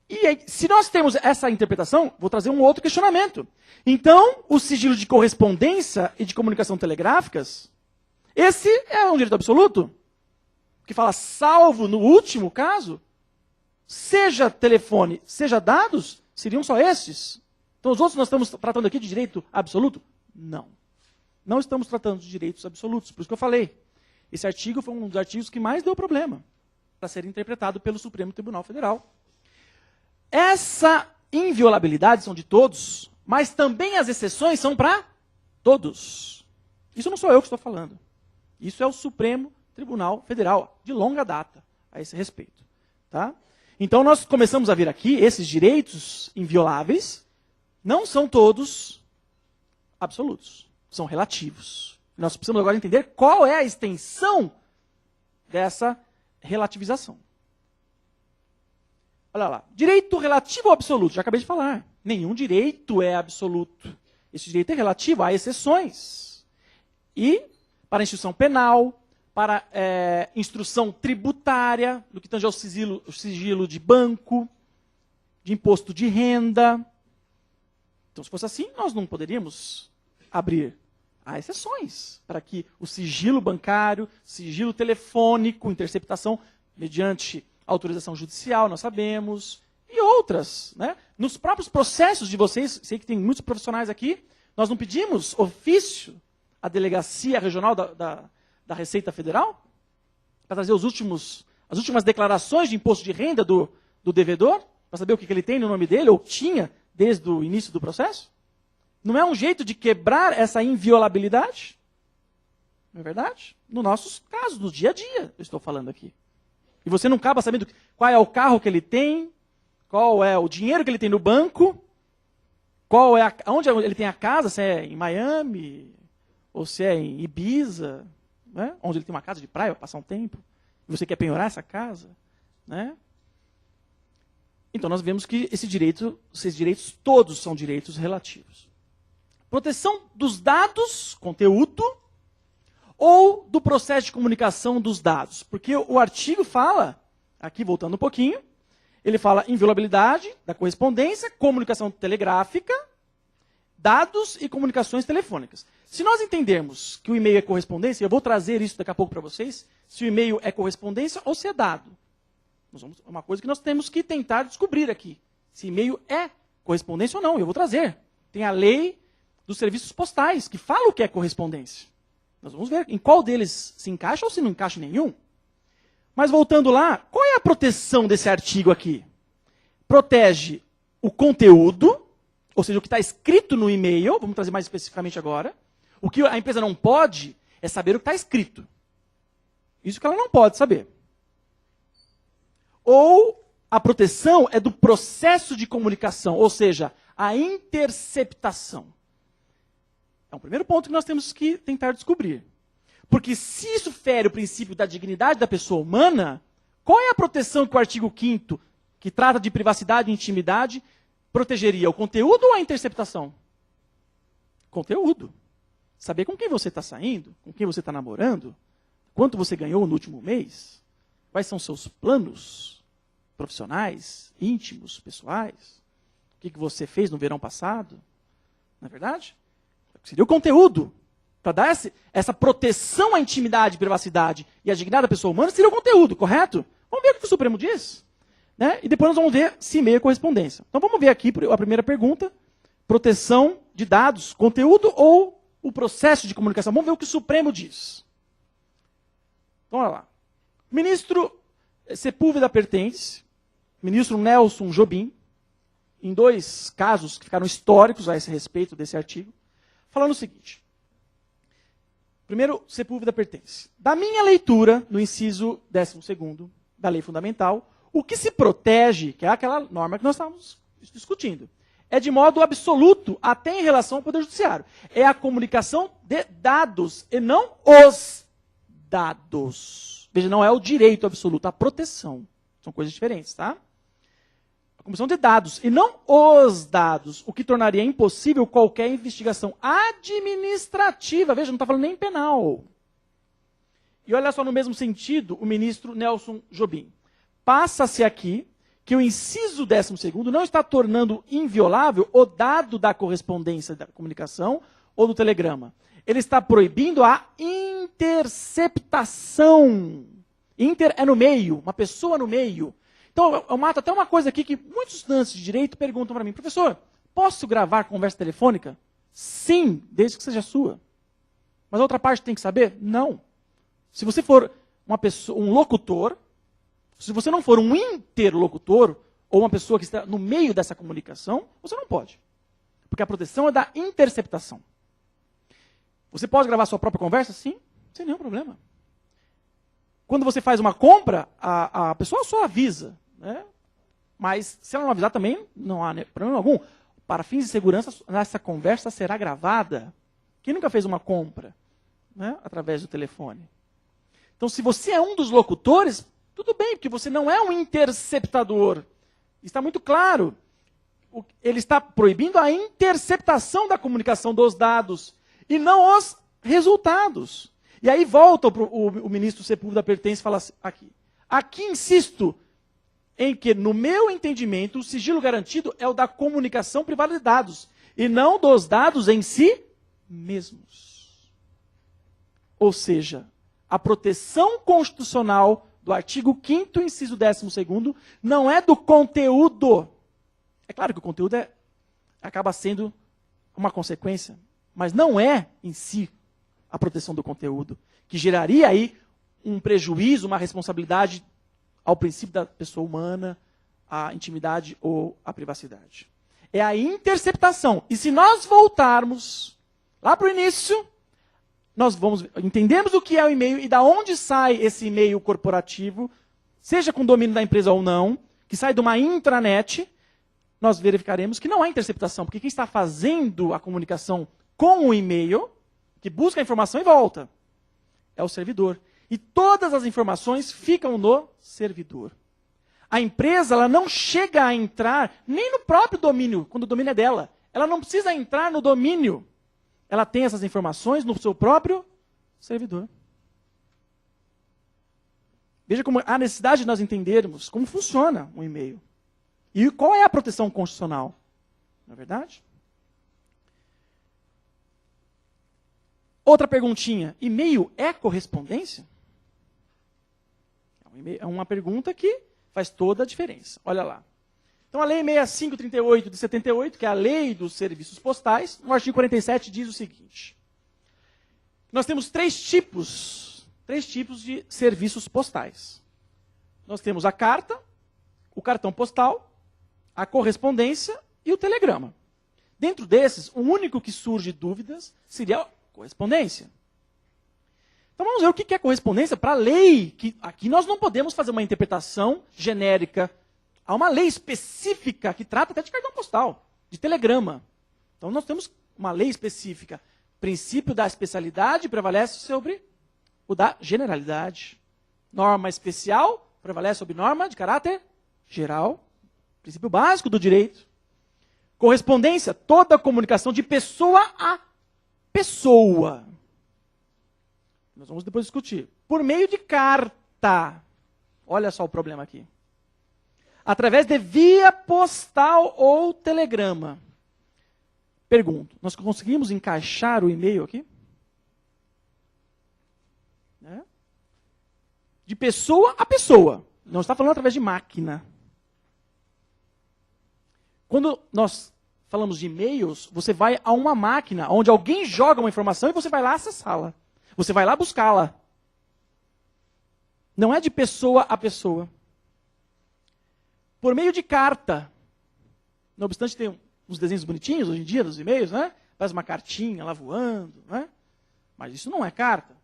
E aí, se nós temos essa interpretação, vou trazer um outro questionamento. Então, o sigilo de correspondência e de comunicação telegráficas, esse é um direito absoluto? Que fala salvo no último caso? Seja telefone, seja dados, seriam só esses? Então os outros nós estamos tratando aqui de direito absoluto? Não. Não estamos tratando de direitos absolutos, por isso que eu falei. Esse artigo foi um dos artigos que mais deu problema para ser interpretado pelo Supremo Tribunal Federal. Essa inviolabilidade são de todos, mas também as exceções são para todos. Isso não sou eu que estou falando. Isso é o Supremo Tribunal Federal, de longa data, a esse respeito. Tá? Então nós começamos a ver aqui, esses direitos invioláveis não são todos absolutos, são relativos. Nós precisamos agora entender qual é a extensão dessa relativização. Olha lá, direito relativo ou absoluto, já acabei de falar. Nenhum direito é absoluto. Esse direito é relativo, há exceções. E para a instituição penal, para instrução tributária, no que tange ao sigilo de banco, de imposto de renda. Então, se fosse assim, nós não poderíamos abrir. Há exceções para que o sigilo bancário, sigilo telefônico, interceptação mediante autorização judicial, nós sabemos, e outras. Né? Nos próprios processos de vocês, sei que tem muitos profissionais aqui, nós não pedimos ofício à delegacia regional da Receita Federal, para trazer as últimas declarações de imposto de renda do devedor, para saber o que ele tem no nome dele, ou tinha desde o início do processo? Não é um jeito de quebrar essa inviolabilidade? Não é verdade? Nos nossos casos, no dia a dia, eu estou falando aqui. E você não acaba sabendo qual é o carro que ele tem, qual é o dinheiro que ele tem no banco, onde ele tem a casa, se é em Miami, ou se é em Ibiza, né? Onde ele tem uma casa de praia para passar um tempo. Você quer penhorar essa casa? Né? Então nós vemos que esses direitos todos são direitos relativos. Proteção dos dados, conteúdo, ou do processo de comunicação dos dados. Porque o artigo fala, aqui voltando um pouquinho, ele fala inviolabilidade da correspondência, comunicação telegráfica, dados e comunicações telefônicas. Se nós entendermos que o e-mail é correspondência, eu vou trazer isso daqui a pouco para vocês, se o e-mail é correspondência ou se é dado. É uma coisa que nós temos que tentar descobrir aqui. Se e-mail é correspondência ou não, eu vou trazer. Tem a lei dos serviços postais, que fala o que é correspondência. Nós vamos ver em qual deles se encaixa ou se não encaixa nenhum. Mas voltando lá, qual é a proteção desse artigo aqui? Protege o conteúdo, ou seja, o que está escrito no e-mail, vamos trazer mais especificamente agora. O que a empresa não pode é saber o que está escrito. Isso que ela não pode saber. Ou a proteção é do processo de comunicação, ou seja, a interceptação. É o primeiro ponto que nós temos que tentar descobrir. Porque se isso fere o princípio da dignidade da pessoa humana, qual é a proteção que o artigo 5º, que trata de privacidade e intimidade, protegeria? O conteúdo ou a interceptação? Conteúdo. Saber com quem você está saindo, com quem você está namorando, quanto você ganhou no último mês, quais são seus planos profissionais, íntimos, pessoais, o que você fez no verão passado, não é verdade? Seria o conteúdo. Para dar essa proteção à intimidade, privacidade e à dignidade da pessoa humana, seria o conteúdo, correto? Vamos ver o que o Supremo diz. Né? E depois nós vamos ver se e-mail é correspondência. Então vamos ver aqui a primeira pergunta. Proteção de dados, conteúdo ou o processo de comunicação? Vamos ver o que o Supremo diz. Então, olha lá. Ministro Sepúlveda Pertence, ministro Nelson Jobim, em 2 casos que ficaram históricos a esse respeito desse artigo, falando o seguinte. Primeiro, Sepúlveda Pertence. Da minha leitura, no inciso 12º da Lei Fundamental, o que se protege, que é aquela norma que nós estávamos discutindo, é de modo absoluto, até em relação ao Poder Judiciário. É a comunicação de dados, e não os dados. Veja, não é o direito absoluto, a proteção. São coisas diferentes, tá? A comunicação de dados, e não os dados, o que tornaria impossível qualquer investigação administrativa. Veja, não está falando nem penal. E olha só, no mesmo sentido, o ministro Nelson Jobim. Passa-se aqui que o inciso 12º não está tornando inviolável o dado da correspondência da comunicação ou do telegrama. Ele está proibindo a interceptação. Inter é no meio, uma pessoa no meio. Então, eu mato até uma coisa aqui que muitos estudantes de direito perguntam para mim, professor, posso gravar conversa telefônica? Sim, desde que seja sua. Mas a outra parte tem que saber? Não. Se você for uma pessoa, um locutor, se você não for um interlocutor, ou uma pessoa que está no meio dessa comunicação, você não pode. Porque a proteção é da interceptação. Você pode gravar sua própria conversa? Sim, sem nenhum problema. Quando você faz uma compra, a pessoa só avisa. Né? Mas se ela não avisar também, não há problema algum. Para fins de segurança, essa conversa será gravada. Quem nunca fez uma compra? Né? Através do telefone. Então, se você é um dos locutores, tudo bem, porque você não é um interceptador. Está muito claro. Ele está proibindo a interceptação da comunicação dos dados e não os resultados. E aí volta o ministro Sepúlveda Pertence e fala aqui. Aqui insisto em que, no meu entendimento, o sigilo garantido é o da comunicação privada de dados e não dos dados em si mesmos. Ou seja, a proteção constitucional do artigo 5º, inciso 12º, não é do conteúdo. É claro que o conteúdo acaba sendo uma consequência, mas não é em si a proteção do conteúdo, que geraria aí um prejuízo, uma responsabilidade ao princípio da pessoa humana, à intimidade ou à privacidade. É a interceptação. E se nós voltarmos lá para o início, nós entendemos o que é o e-mail e da onde sai esse e-mail corporativo, seja com domínio da empresa ou não, que sai de uma intranet, nós verificaremos que não há interceptação, porque quem está fazendo a comunicação com o e-mail, que busca a informação e volta, é o servidor. E todas as informações ficam no servidor. A empresa ela não chega a entrar nem no próprio domínio, quando o domínio é dela. Ela não precisa entrar no domínio. Ela tem essas informações no seu próprio servidor. Veja como há necessidade de nós entendermos como funciona um e-mail. E qual é a proteção constitucional. Não é verdade? Outra perguntinha. E-mail é correspondência? É uma pergunta que faz toda a diferença. Olha lá. Então, a Lei 6538 de 78, que é a Lei dos Serviços Postais, no artigo 47 diz o seguinte. Nós temos três tipos de serviços postais. Nós temos a carta, o cartão postal, a correspondência e o telegrama. Dentro desses, o único que surge dúvidas seria a correspondência. Então vamos ver o que é correspondência para a lei, que aqui nós não podemos fazer uma interpretação genérica. Há uma lei específica que trata até de cartão postal, de telegrama. Então nós temos uma lei específica. O princípio da especialidade prevalece sobre o da generalidade. Norma especial prevalece sobre norma de caráter geral. Princípio básico do direito. Correspondência, toda comunicação de pessoa a pessoa. Nós vamos depois discutir. Por meio de carta. Olha só o problema aqui. Através de via postal ou telegrama. Pergunto, nós conseguimos encaixar o e-mail aqui? Né? De pessoa a pessoa. Não está falando através de máquina. Quando nós falamos de e-mails, você vai a uma máquina onde alguém joga uma informação e você vai lá acessá-la. Você vai lá buscá-la. Não é de pessoa a pessoa. Por meio de carta. Não obstante, tem uns desenhos bonitinhos hoje em dia dos e-mails, né? Faz uma cartinha lá voando, né? Mas isso não é carta.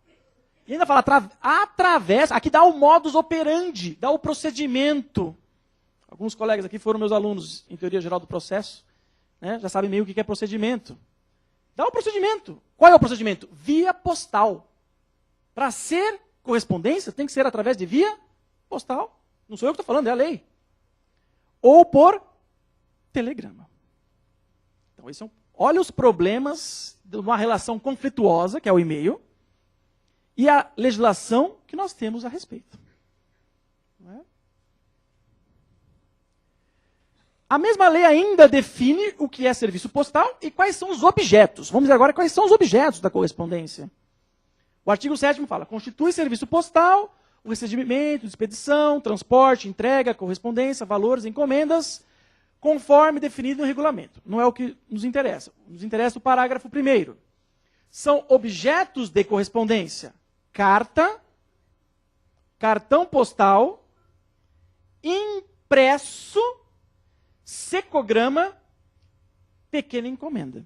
E ainda fala através, aqui dá o modus operandi, dá o procedimento. Alguns colegas aqui foram meus alunos em Teoria Geral do Processo, né? Já sabem meio o que é procedimento. Dá o procedimento. Qual é o procedimento? Via postal. Para ser correspondência, tem que ser através de via postal. Não sou eu que estou falando, é a lei. Ou por telegrama. Então, olha os problemas de uma relação conflituosa, que é o e-mail, e a legislação que nós temos a respeito. Não é? A mesma lei ainda define o que é serviço postal e quais são os objetos. Vamos ver agora quais são os objetos da correspondência. O artigo 7º fala, constitui serviço postal o recebimento, expedição, transporte, entrega, correspondência, valores, encomendas, conforme definido no regulamento. Não é o que nos interessa. Nos interessa o parágrafo 1º. São objetos de correspondência. Carta, cartão postal, impresso, secograma, pequena encomenda.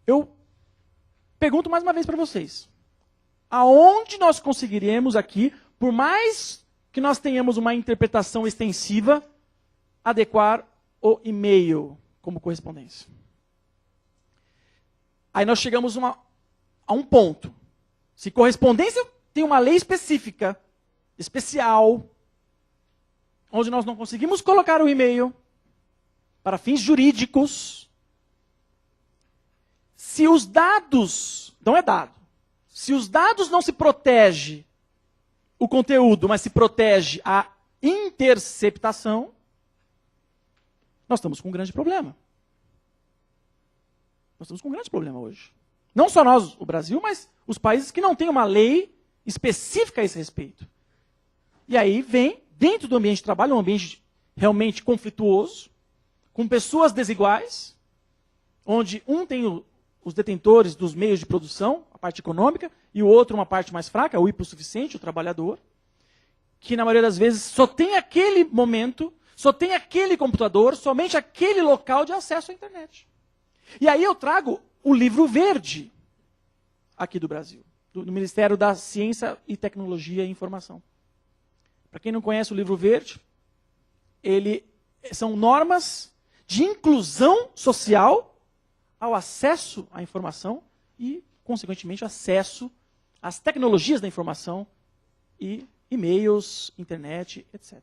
Eu pergunto mais uma vez para vocês. Aonde nós conseguiremos aqui, por mais que nós tenhamos uma interpretação extensiva, adequar o e-mail como correspondência? Aí nós chegamos a um ponto. Se correspondência tem uma lei específica, especial, onde nós não conseguimos colocar o e-mail para fins jurídicos, se os dados, não é dado, se os dados não se protege o conteúdo, mas se protege a interceptação, nós estamos com um grande problema. Nós estamos com um grande problema hoje. Não só nós, o Brasil, mas os países que não têm uma lei específica a esse respeito. E aí vem, dentro do ambiente de trabalho, um ambiente realmente conflituoso, com pessoas desiguais, onde um tem os detentores dos meios de produção, a parte econômica, e o outro uma parte mais fraca, o hipossuficiente, o trabalhador, que na maioria das vezes só tem aquele momento, só tem aquele computador, somente aquele local de acesso à internet. E aí eu trago o livro verde aqui do Brasil, do Ministério da Ciência e Tecnologia e Informação. Para quem não conhece o livro verde, são normas de inclusão social ao acesso à informação e, consequentemente, acesso às tecnologias da informação e e-mails, internet, etc.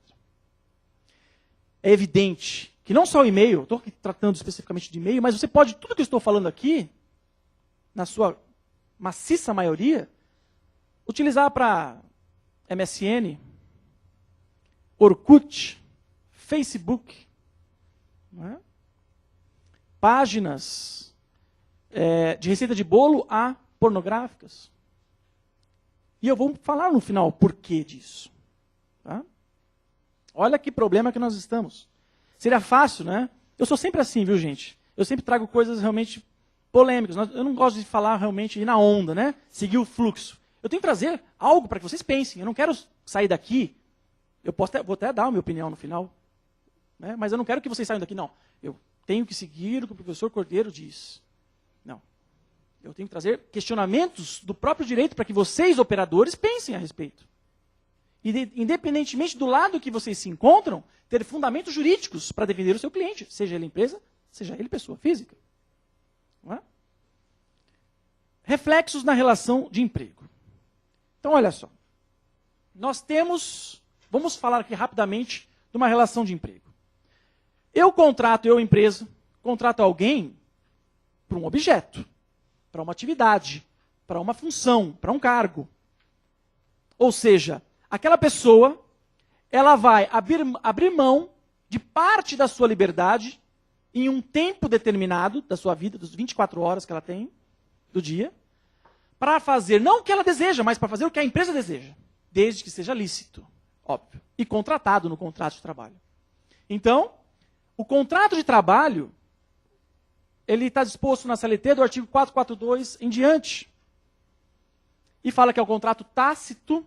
É evidente que não só o e-mail, estou tratando especificamente de e-mail, mas você pode, tudo que eu estou falando aqui, na sua maciça maioria, utilizar para MSN, Orkut, Facebook, não é? Páginas de receita de bolo a pornográficas. E eu vou falar no final o porquê disso. Tá? Olha que problema que nós estamos. Seria fácil, né? Eu sou sempre assim, viu, gente? Eu sempre trago coisas realmente polêmicas. Eu não gosto de falar realmente ir na onda, né? Seguir o fluxo. Eu tenho que trazer algo para que vocês pensem. Eu não quero sair daqui. Vou até dar a minha opinião no final. Né? Mas eu não quero que vocês saiam daqui, não. Eu tenho que seguir o que o professor Cordeiro diz. Não. Eu tenho que trazer questionamentos do próprio direito para que vocês, operadores, pensem a respeito. E, independentemente do lado que vocês se encontram, ter fundamentos jurídicos para defender o seu cliente, seja ele empresa, seja ele pessoa física. Não é? Reflexos na relação de emprego. Então, olha só. Nós temos, vamos falar aqui rapidamente de uma relação de emprego. Eu, empresa, contrato alguém para um objeto, para uma atividade, para uma função, para um cargo. Ou seja, aquela pessoa, ela vai abrir mão de parte da sua liberdade em um tempo determinado da sua vida, das 24 horas que ela tem do dia, para fazer não o que ela deseja, mas para fazer o que a empresa deseja, desde que seja lícito, óbvio, e contratado no contrato de trabalho. Então, o contrato de trabalho, ele está disposto na CLT do artigo 442 em diante. E fala que é o contrato tácito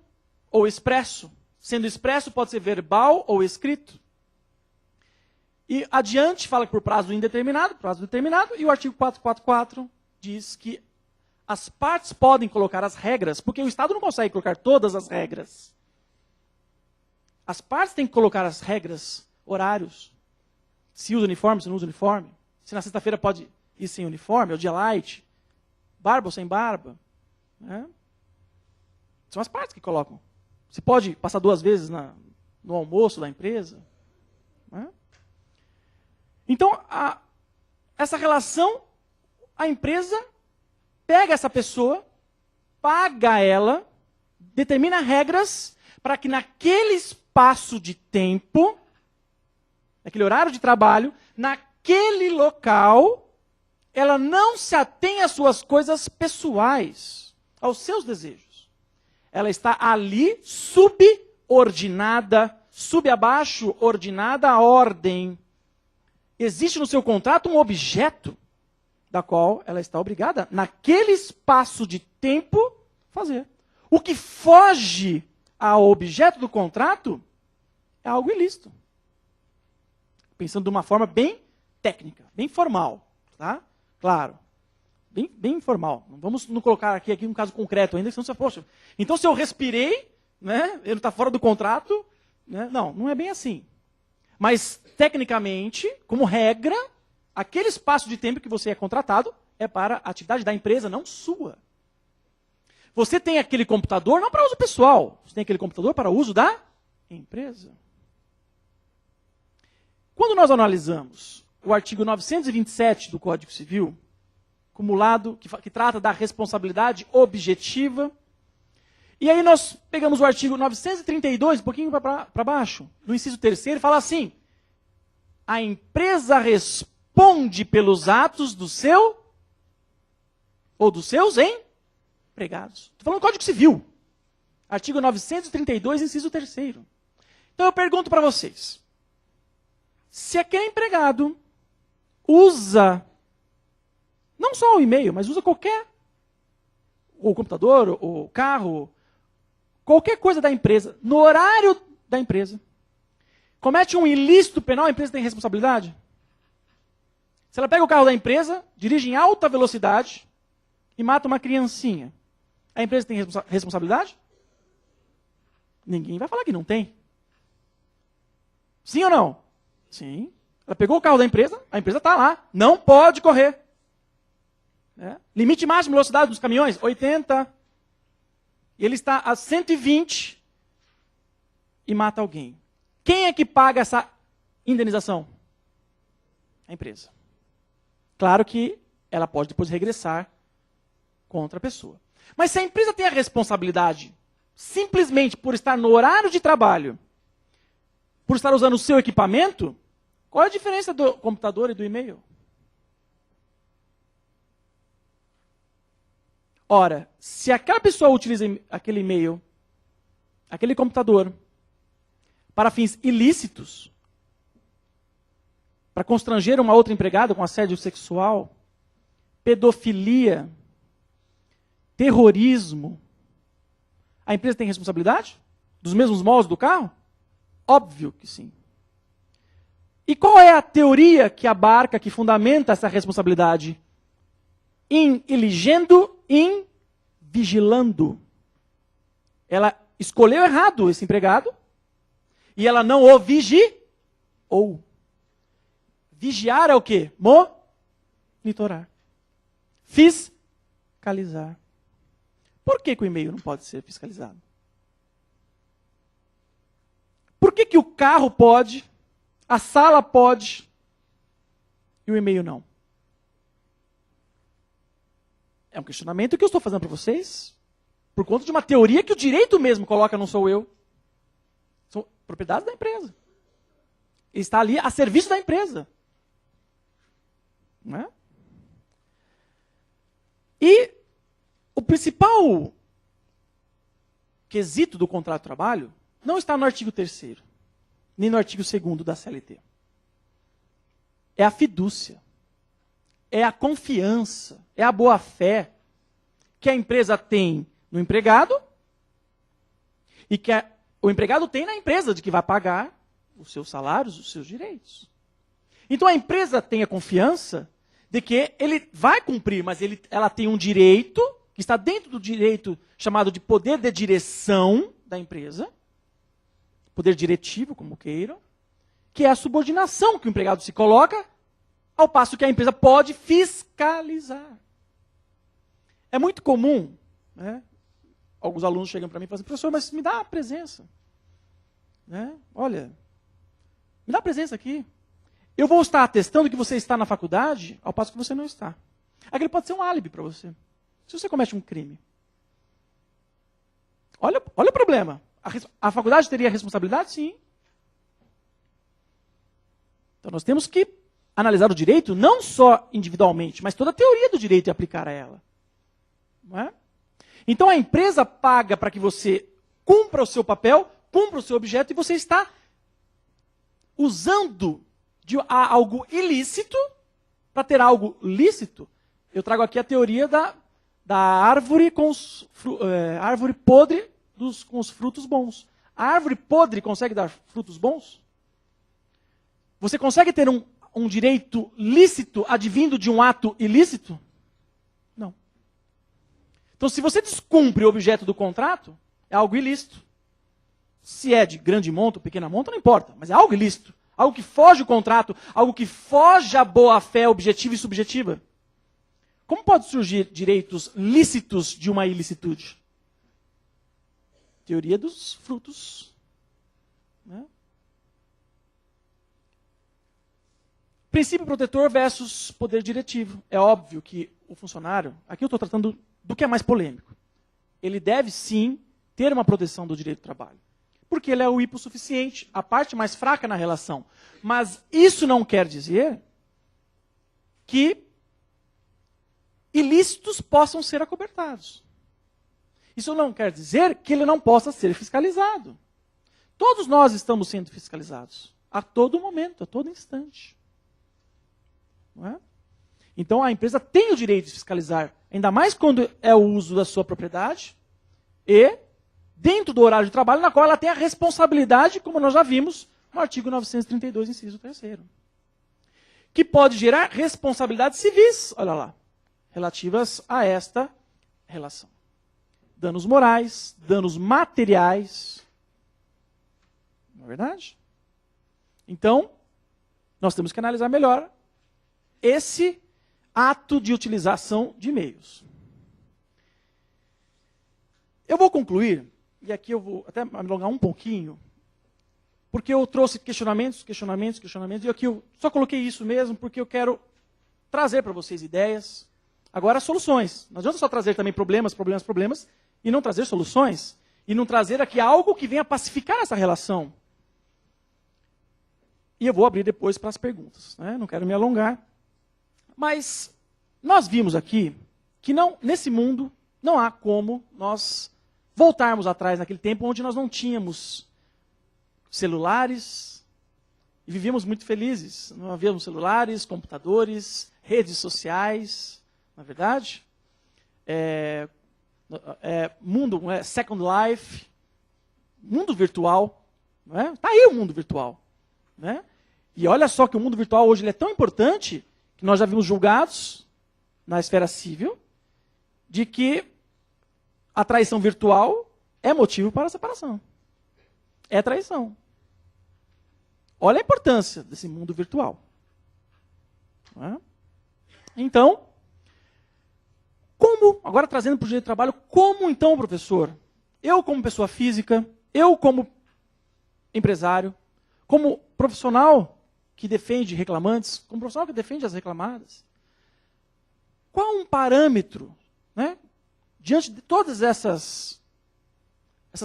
ou expresso. Sendo expresso, pode ser verbal ou escrito. E adiante fala que por prazo indeterminado, prazo determinado, e o artigo 444 diz que as partes podem colocar as regras, porque o Estado não consegue colocar todas as regras. As partes têm que colocar as regras, horários. Se usa uniforme, se não usa uniforme. Se na sexta-feira pode ir sem uniforme, ou dia light. Barba ou sem barba. Né? São as partes que colocam. Se pode passar 2 vezes no almoço da empresa. Né? Então, essa relação, a empresa pega essa pessoa, paga ela, determina regras para que naquele espaço de tempo, naquele horário de trabalho, naquele local, ela não se atém às suas coisas pessoais, aos seus desejos. Ela está ali subordinada, subabaixo, ordinada à ordem. Existe no seu contrato um objeto da qual ela está obrigada, naquele espaço de tempo, fazer. O que foge ao objeto do contrato é algo ilícito. Pensando de uma forma bem técnica, bem formal. Tá? Claro. Bem informal. Não vamos colocar aqui um caso concreto ainda, senão você poxa. Então, se eu respirei, né, ele está fora do contrato, né, não é bem assim. Mas, tecnicamente, como regra, aquele espaço de tempo que você é contratado é para a atividade da empresa, não sua. Você tem aquele computador não para uso pessoal, você tem aquele computador para uso da empresa. Quando nós analisamos o artigo 927 do Código Civil, cumulado, que trata da responsabilidade objetiva, e aí nós pegamos o artigo 932, um pouquinho para baixo, no inciso 3º, fala assim, a empresa responde pelos atos do seu ou dos seus empregados. Estou falando do Código Civil. Artigo 932, inciso 3º. Então eu pergunto para vocês, se aquele empregado usa, não só o e-mail, mas usa qualquer, o computador, o carro, qualquer coisa da empresa, no horário da empresa, comete um ilícito penal, a empresa tem responsabilidade? Se ela pega o carro da empresa, dirige em alta velocidade e mata uma criancinha, a empresa tem responsabilidade? Ninguém vai falar que não tem. Sim ou não? Sim. Ela pegou o carro da empresa, a empresa está lá, não pode correr. Limite máximo de velocidade dos caminhões, 80. E ele está a 120 e mata alguém. Quem é que paga essa indenização? A empresa. Claro que ela pode depois regressar contra a pessoa. Mas se a empresa tem a responsabilidade, simplesmente por estar no horário de trabalho, por estar usando o seu equipamento, qual é a diferença do computador e do e-mail? Ora, se aquela pessoa utiliza aquele e-mail, aquele computador, para fins ilícitos, para constranger uma outra empregada com assédio sexual, pedofilia, terrorismo, a empresa tem responsabilidade? Dos mesmos moldes do carro? Óbvio que sim. E qual é a teoria que abarca, que fundamenta essa responsabilidade? In iligendo, in vigilando. Ela escolheu errado esse empregado e ela não o vigiou. Vigiar é o quê? Monitorar. Fiscalizar. Por que o e-mail não pode ser fiscalizado? Por que o carro pode, a sala pode e o e-mail não? É um questionamento que eu estou fazendo para vocês por conta de uma teoria que o direito mesmo coloca, não sou eu. São propriedades da empresa. Ele está ali a serviço da empresa. Não é? E o principal quesito do contrato de trabalho não está no artigo 3º, nem no artigo 2º da CLT. É a fidúcia. É a confiança, é a boa-fé que a empresa tem no empregado e que o empregado tem na empresa de que vai pagar os seus salários, os seus direitos. Então a empresa tem a confiança de que ele vai cumprir, mas ela tem um direito, que está dentro do direito chamado de poder de direção da empresa, poder diretivo, como queiram, que é a subordinação que o empregado se coloca, ao passo que a empresa pode fiscalizar. É muito comum, né? Alguns alunos chegam para mim e falam assim, professor, mas me dá a presença. Né? Olha, me dá a presença aqui. Eu vou estar atestando que você está na faculdade, ao passo que você não está. Aquilo pode ser um álibi para você. Se você comete um crime. Olha o problema. A faculdade teria responsabilidade? Sim. Então nós temos que analisar o direito não só individualmente, mas toda a teoria do direito e aplicar a ela. Não é? Então a empresa paga para que você cumpra o seu papel, cumpra o seu objeto, e você está usando de algo ilícito para ter algo lícito. Eu trago aqui a teoria da árvore árvore podre com os frutos bons. A árvore podre consegue dar frutos bons? Você consegue ter um direito lícito advindo de um ato ilícito? Não. Então, se você descumpre o objeto do contrato, é algo ilícito. Se é de grande monta ou pequena monta, não importa, mas é algo ilícito. Algo que foge do contrato, algo que foge à boa-fé objetiva e subjetiva. Como pode surgir direitos lícitos de uma ilicitude? Teoria dos frutos. Né? Princípio protetor versus poder diretivo. É óbvio que o funcionário, aqui eu estou tratando do que é mais polêmico. Ele deve sim ter uma proteção do direito do trabalho. Porque ele é o hipossuficiente, a parte mais fraca na relação. Mas isso não quer dizer que ilícitos possam ser acobertados. Isso não quer dizer que ele não possa ser fiscalizado. Todos nós estamos sendo fiscalizados. A todo momento, a todo instante. Não é? Então a empresa tem o direito de fiscalizar, ainda mais quando é o uso da sua propriedade e dentro do horário de trabalho, na qual ela tem a responsabilidade, como nós já vimos no artigo 932, inciso 3º. Que pode gerar responsabilidades civis, olha lá, relativas a esta relação. Danos morais, danos materiais. Não é verdade? Então, nós temos que analisar melhor esse ato de utilização de e-mails. Eu vou concluir, e aqui eu vou até me alongar um pouquinho, porque eu trouxe questionamentos, e aqui eu só coloquei isso mesmo porque eu quero trazer para vocês ideias. Agora, soluções. Não adianta só trazer também problemas, e não trazer soluções, e não trazer aqui algo que venha pacificar essa relação. E eu vou abrir depois para as perguntas, né? Não quero me alongar. Mas nós vimos aqui que nesse mundo não há como nós voltarmos atrás naquele tempo onde nós não tínhamos celulares e vivíamos muito felizes. Não havíamos celulares, computadores, redes sociais, não é verdade? Mundo, Second Life, mundo virtual. Está aí o mundo virtual. Né? E olha só que o mundo virtual hoje ele é tão importante que nós já vimos julgados na esfera civil de que a traição virtual é motivo para a separação. É traição. Olha a importância desse mundo virtual. Né? Então, agora trazendo para o direito do trabalho, como então, professor, eu como pessoa física, eu como empresário, como profissional que defende reclamantes, como profissional que defende as reclamadas, qual um parâmetro, né, diante de todas essas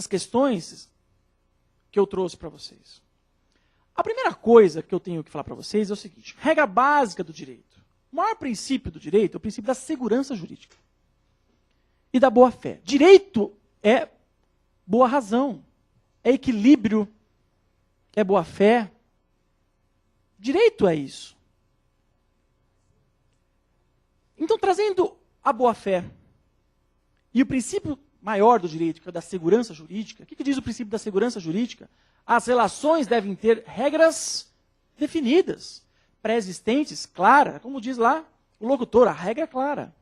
questões que eu trouxe para vocês? A primeira coisa que eu tenho que falar para vocês é o seguinte: regra básica do direito. O maior princípio do direito é o princípio da segurança jurídica e da boa-fé. Direito é boa razão, é equilíbrio, é boa-fé. Direito é isso. Então, trazendo a boa-fé e o princípio maior do direito, que é o da segurança jurídica, o que diz o princípio da segurança jurídica? As relações devem ter regras definidas, pré-existentes, claras, como diz lá o locutor, a regra é clara.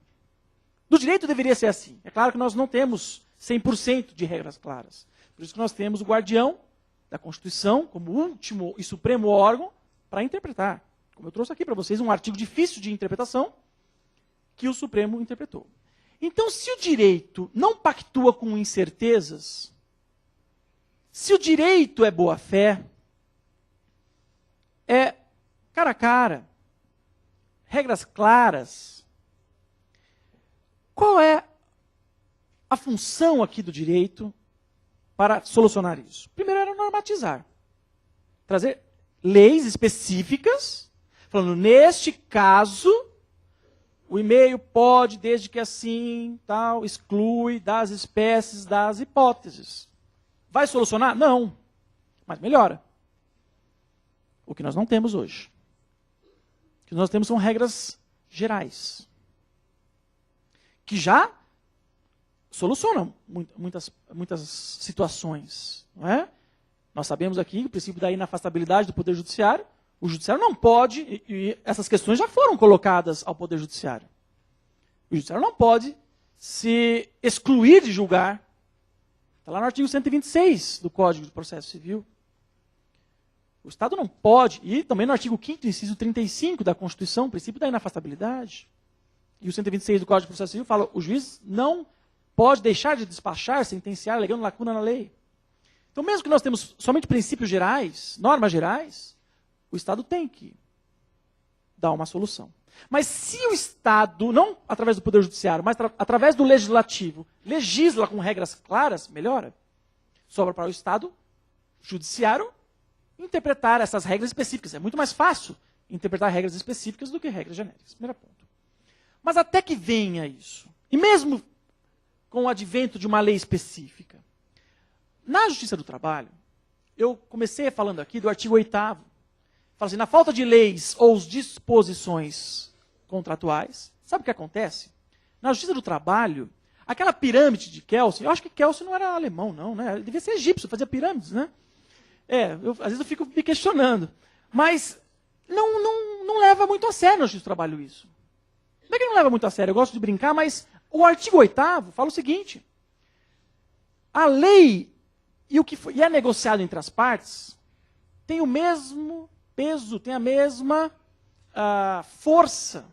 Do direito deveria ser assim. É claro que nós não temos 100% de regras claras. Por isso que nós temos o guardião da Constituição como último e supremo órgão para interpretar. Como eu trouxe aqui para vocês um artigo difícil de interpretação que o Supremo interpretou. Então, se o direito não pactua com incertezas, se o direito é boa-fé, é cara a cara, regras claras, qual é a função aqui do direito para solucionar isso? Primeiro era normatizar. Trazer leis específicas, falando, neste caso, o e-mail pode, desde que assim, tal, exclui das espécies das hipóteses. Vai solucionar? Não. Mas melhora. O que nós não temos hoje. O que nós temos são regras gerais. Que já solucionam muitas situações. Não é? Nós sabemos aqui o princípio da inafastabilidade do Poder Judiciário. O Judiciário não pode, e essas questões já foram colocadas ao Poder Judiciário. O Judiciário não pode se excluir de julgar. Está lá no artigo 126 do Código de Processo Civil. O Estado não pode, e também no artigo 5º, inciso 35 da Constituição, o princípio da inafastabilidade. E o 126 do Código de Processo Civil fala, o juiz não pode deixar de despachar, sentenciar, alegando lacuna na lei. Então, mesmo que nós temos somente princípios gerais, normas gerais, o Estado tem que dar uma solução. Mas se o Estado, não através do Poder Judiciário, mas através do Legislativo, legisla com regras claras, melhora. Sobra para o Estado Judiciário interpretar essas regras específicas. É muito mais fácil interpretar regras específicas do que regras genéricas. Primeiro ponto. Mas até que venha isso, e mesmo com o advento de uma lei específica, na Justiça do Trabalho, eu comecei falando aqui do artigo 8º. Fala assim, na falta de leis ou disposições contratuais, sabe o que acontece? Na Justiça do Trabalho, aquela pirâmide de Kelsen, eu acho que Kelsen não era alemão, não, né? Ele devia ser egípcio, fazia pirâmides, né? Às vezes eu fico me questionando. Mas não leva muito a sério na Justiça do Trabalho isso. Não é que não leva muito a sério, eu gosto de brincar, mas o artigo 8º fala o seguinte, a lei e o que é negociado entre as partes tem o mesmo peso, tem a mesma força.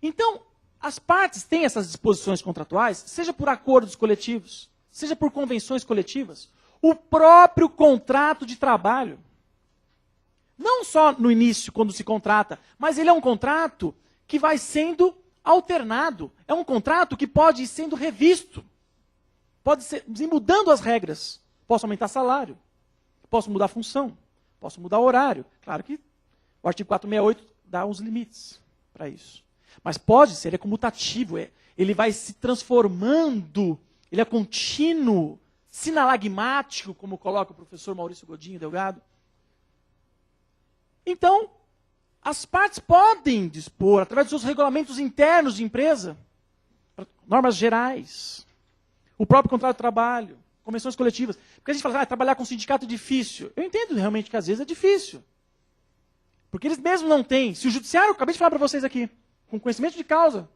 Então, as partes têm essas disposições contratuais, seja por acordos coletivos, seja por convenções coletivas, O próprio contrato de trabalho. Não só no início, quando se contrata, mas ele é um contrato que vai sendo alternado. É um contrato que pode ir sendo revisto. Pode ser ir mudando as regras. Posso aumentar salário. Posso mudar a função. Posso mudar o horário. Claro que o artigo 468 dá os limites para isso. Mas pode ser, ele é comutativo. Ele vai se transformando. Ele é contínuo, sinalagmático, como coloca o professor Maurício Godinho Delgado. Então, as partes podem dispor, através dos seus regulamentos internos de empresa, normas gerais, o próprio contrato de trabalho, convenções coletivas. Porque a gente fala, trabalhar com sindicato é difícil. Eu entendo realmente que às vezes é difícil. Porque eles mesmos não têm. Se o judiciário, eu acabei de falar para vocês aqui, com conhecimento de causa,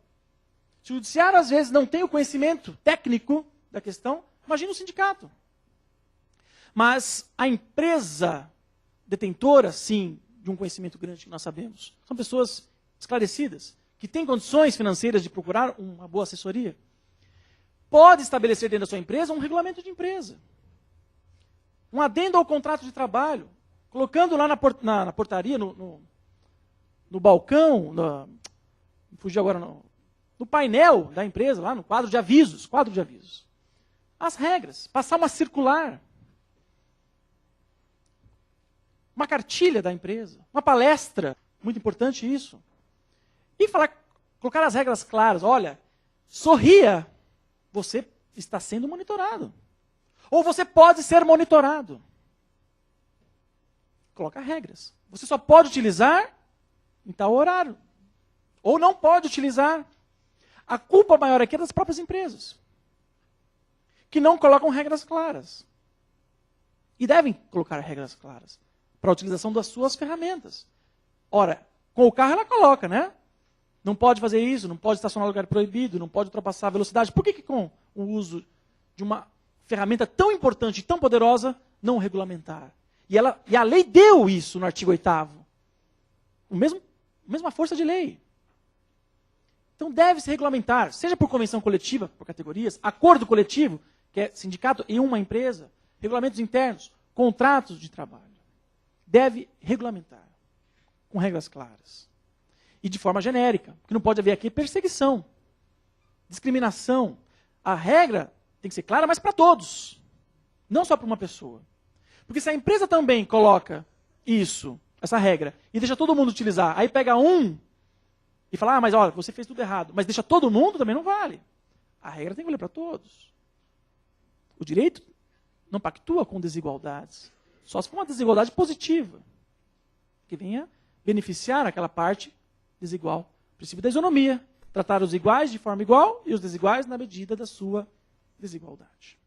se o judiciário às vezes não tem o conhecimento técnico da questão, imagina o sindicato. Mas a empresa detentora, sim, de um conhecimento grande que nós sabemos, são pessoas esclarecidas, que têm condições financeiras de procurar uma boa assessoria, pode estabelecer dentro da sua empresa um regulamento de empresa. Um adendo ao contrato de trabalho, colocando lá na portaria, no balcão, fugiu agora, no painel da empresa, lá no quadro de avisos, as regras, passar uma circular, uma cartilha da empresa, uma palestra, muito importante isso. E colocar as regras claras, olha, sorria, você está sendo monitorado. Ou você pode ser monitorado. Coloca regras. Você só pode utilizar em tal horário. Ou não pode utilizar. A culpa maior aqui é das próprias empresas, que não colocam regras claras. E devem colocar regras claras para a utilização das suas ferramentas. Ora, com o carro ela coloca, né? Não pode fazer isso, não pode estacionar em lugar proibido, não pode ultrapassar a velocidade. Por que com o uso de uma ferramenta tão importante e tão poderosa, não regulamentar? E a lei deu isso no artigo 8º. Mesma força de lei. Então deve-se regulamentar, seja por convenção coletiva, por categorias, acordo coletivo, que é sindicato e uma empresa, regulamentos internos, contratos de trabalho. Deve regulamentar, com regras claras. E de forma genérica, porque não pode haver aqui perseguição, discriminação. A regra tem que ser clara, mas para todos, não só para uma pessoa. Porque se a empresa também coloca isso, essa regra, e deixa todo mundo utilizar, aí pega um e fala, mas olha, você fez tudo errado, mas deixa todo mundo, também não vale. A regra tem que valer para todos. O direito não pactua com desigualdades, só se for uma desigualdade positiva, que venha beneficiar aquela parte desigual. O princípio da isonomia, tratar os iguais de forma igual e os desiguais na medida da sua desigualdade.